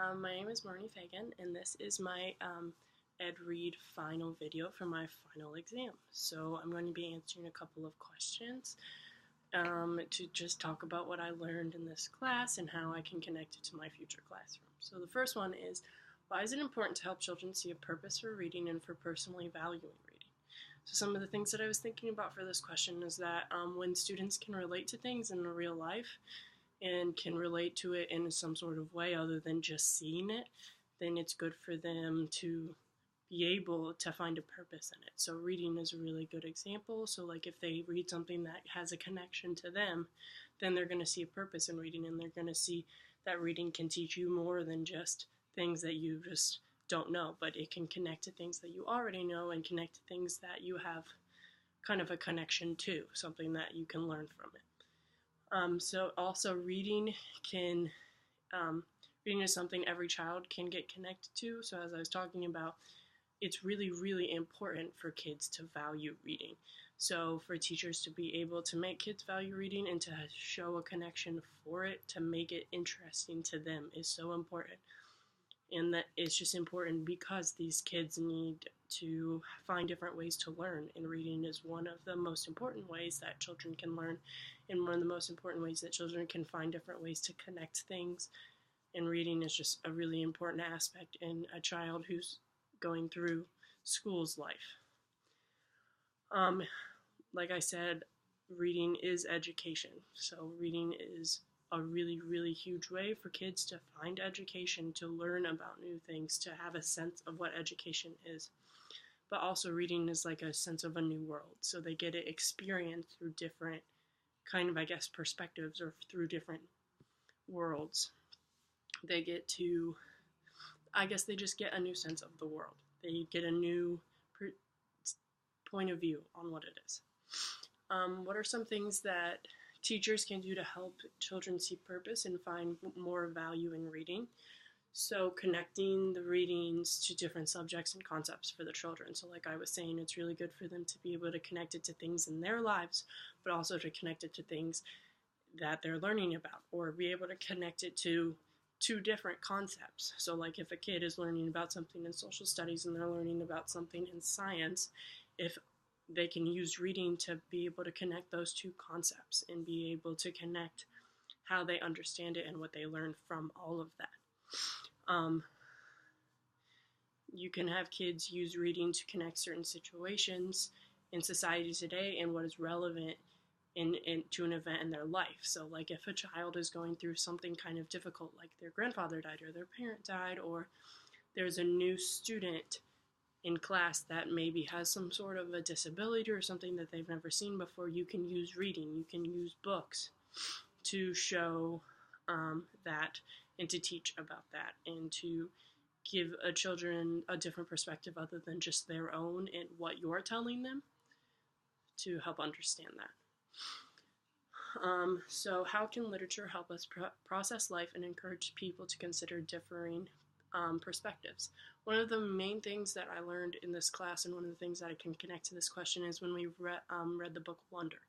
My name is Marnie Fagan, and this is my EDRD final video for my final exam. So I'm going to be answering a couple of questions to just talk about what I learned in this class and how I can connect it to my future classroom. So the first one is, why is it important to help children see a purpose for reading and for personally valuing reading? So some of the things that I was thinking about for this question is that when students can relate to things in real life, and can relate to it in some sort of way other than just seeing it, then it's good for them to be able to find a purpose in it. So reading is a really good example. So like if they read something that has a connection to them, then they're going to see a purpose in reading, and they're going to see that reading can teach you more than just things that you just don't know, but it can connect to things that you already know and connect to things that you have kind of a connection to, something that you can learn from it. So also reading is something every child can get connected to. So as I was talking about, it's really, really important for kids to value reading. So for teachers to be able to make kids value reading and to show a connection for it, to make it interesting to them, is so important. And that it's just important because these kids need to find different ways to learn, and reading is one of the most important ways that children can learn, and one of the most important ways that children can find different ways to connect things. And reading is just a really important aspect in a child who's going through school's life. Like I said, reading is education. So reading is a really, really huge way for kids to find education, to learn about new things, to have a sense of what education is. But also reading is like a sense of a new world. So they get to experience through different kind of, perspectives, or through different worlds. They get to, they just get a new sense of the world. They get a new point of view on what it is. What are some things that teachers can do to help children see purpose and find more value in reading? So connecting the readings to different subjects and concepts for the children. So like I was saying, it's really good for them to be able to connect it to things in their lives, but also to connect it to things that they're learning about, or be able to connect it to two different concepts. So like if a kid is learning about something in social studies and they're learning about something in science, if they can use reading to be able to connect those two concepts and be able to connect how they understand it and what they learn from all of that. You can have kids use reading to connect certain situations in society today and what is relevant to an event in their life. So like if a child is going through something kind of difficult, like their grandfather died or their parent died, or there's a new student in class that maybe has some sort of a disability or something that they've never seen before, you can use reading, you can use books to show that, and to teach about that, and to give children a different perspective other than just their own and what you're telling them, to help understand that. So how can literature help us process life and encourage people to consider differing perspectives? One of the main things that I learned in this class, and one of the things that I can connect to this question, is when we read the book Wonder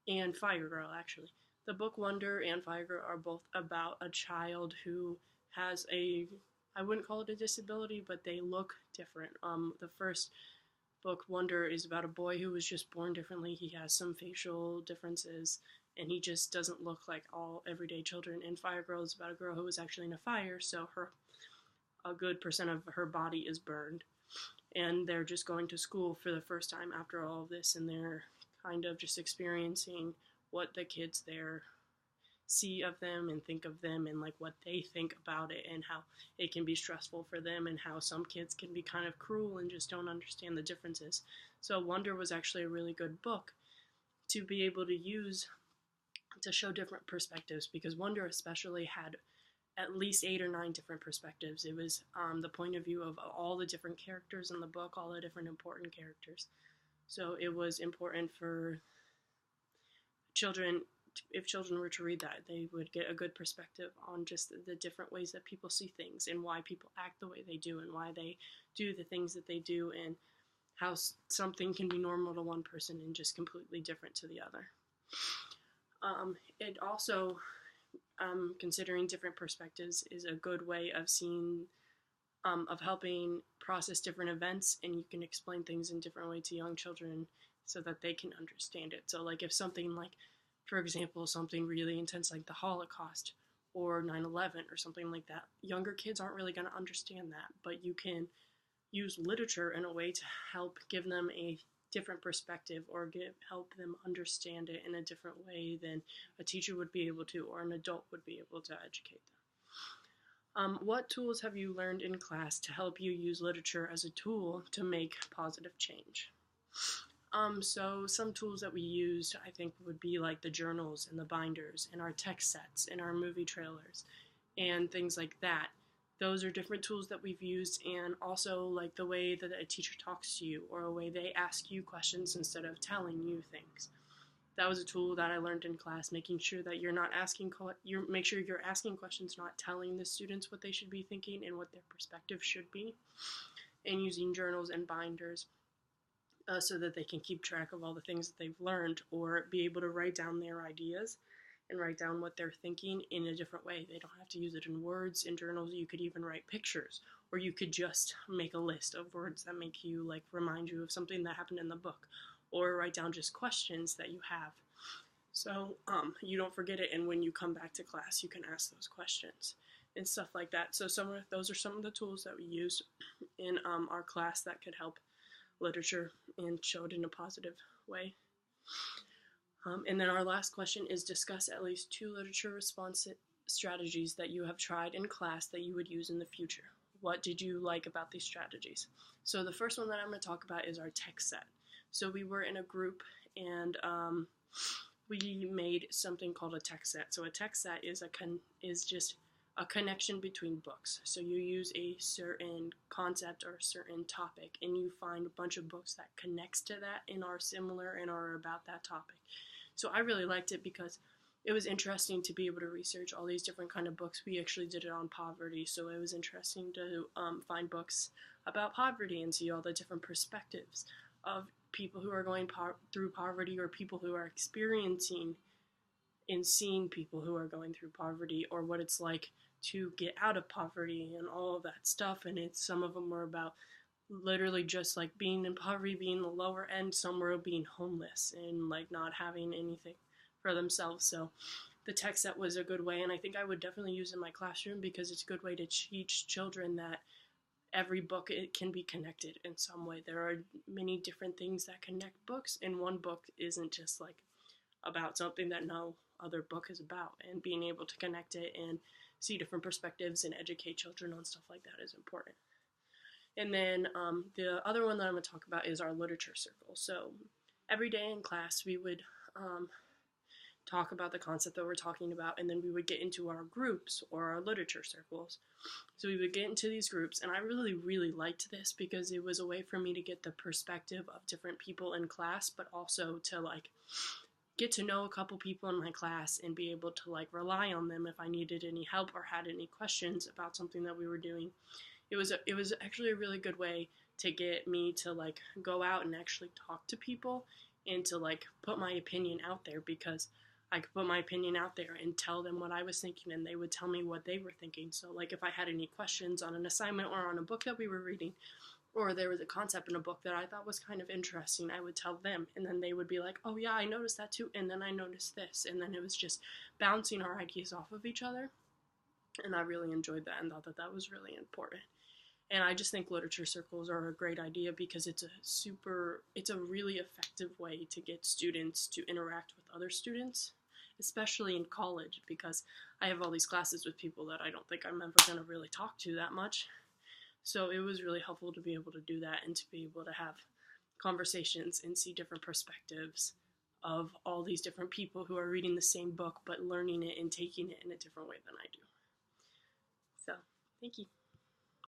and Fire Girl, actually. The book Wonder and Fire Girl are both about a child who has I wouldn't call it a disability, but they look different. The first book, Wonder, is about a boy who was just born differently. He has some facial differences, and he just doesn't look like all everyday children. And Fire Girl is about a girl who was actually in a fire, so a good percent of her body is burned. And they're just going to school for the first time after all of this, and they're kind of just experiencing what the kids there see of them and think of them, and like what they think about it, and how it can be stressful for them, and how some kids can be kind of cruel and just don't understand the differences. So Wonder was actually a really good book to be able to use to show different perspectives, because Wonder especially had at least 8 or 9 different perspectives. It was the point of view of all the different characters in the book, all the different important characters. So it was important for children, if children were to read that, they would get a good perspective on just the different ways that people see things, and why people act the way they do, and why they do the things that they do, and how something can be normal to one person and just completely different to the other. It also considering different perspectives is a good way of seeing, of helping process different events, and you can explain things in different ways to young children so that they can understand it. So like if something like, for example, something really intense like the Holocaust or 9/11 or something like that, younger kids aren't really going to understand that, but you can use literature in a way to help give them a different perspective or help them understand it in a different way than a teacher would be able to or an adult would be able to educate them. What tools have you learned in class to help you use literature as a tool to make positive change? So some tools that we used, I think, would be like the journals and the binders and our text sets and our movie trailers and things like that. Those are different tools that we've used, and also like the way that a teacher talks to you or a way they ask you questions instead of telling you things. That was a tool that I learned in class, making sure that you're not asking, make sure you're asking questions, not telling the students what they should be thinking and what their perspective should be, and using journals and binders so that they can keep track of all the things that they've learned or be able to write down their ideas and write down what they're thinking in a different way. They don't have to use it in words. In journals, you could even write pictures, or you could just make a list of words that make you, like, remind you of something that happened in the book, or write down just questions that you have. So you don't forget it, and when you come back to class, you can ask those questions and stuff like that. So those are some of the tools that we used in our class that could help literature and show it in a positive way. And then our last question is, discuss at least 2 literature response strategies that you have tried in class that you would use in the future. What did you like about these strategies? So the first one that I'm going to talk about is our text set. So we were in a group, and we made something called a text set. So a text set is just a connection between books. So you use a certain concept or a certain topic, and you find a bunch of books that connects to that and are similar and are about that topic. So I really liked it because it was interesting to be able to research all these different kind of books. We actually did it on poverty, so it was interesting to find books about poverty and see all the different perspectives of people who are going through poverty, or people who are experiencing and seeing people who are going through poverty, or what it's like to get out of poverty and all of that stuff. And some of them were about literally just like being in poverty, being the lower end. Some were being homeless and like not having anything for themselves. So the text set was a good way, and I think I would definitely use it in my classroom because it's a good way to teach children that every book, it can be connected in some way. There are many different things that connect books, and one book isn't just like about something that no other book is about, and being able to connect it and see different perspectives and educate children on stuff like that is important. And then the other one that I'm going to talk about is our literature circle. So every day in class we would talk about the concept that we're talking about, and then we would get into our groups or our literature circles. So we would get into these groups, and I really, really liked this because it was a way for me to get the perspective of different people in class, but also to like get to know a couple people in my class and be able to like rely on them if I needed any help or had any questions about something that we were doing. It was actually a really good way to get me to like go out and actually talk to people and to like put my opinion out there, because I could put my opinion out there and tell them what I was thinking, and they would tell me what they were thinking. So like if I had any questions on an assignment or on a book that we were reading, or there was a concept in a book that I thought was kind of interesting, I would tell them, and then they would be like, oh yeah, I noticed that too, and then I noticed this, and then it was just bouncing our ideas off of each other, and I really enjoyed that and thought that that was really important. And I just think literature circles are a great idea because it's a really effective way to get students to interact with other students, especially in college, because I have all these classes with people that I don't think I'm ever going to really talk to that much. So it was really helpful to be able to do that and to be able to have conversations and see different perspectives of all these different people who are reading the same book but learning it and taking it in a different way than I do. So, thank you.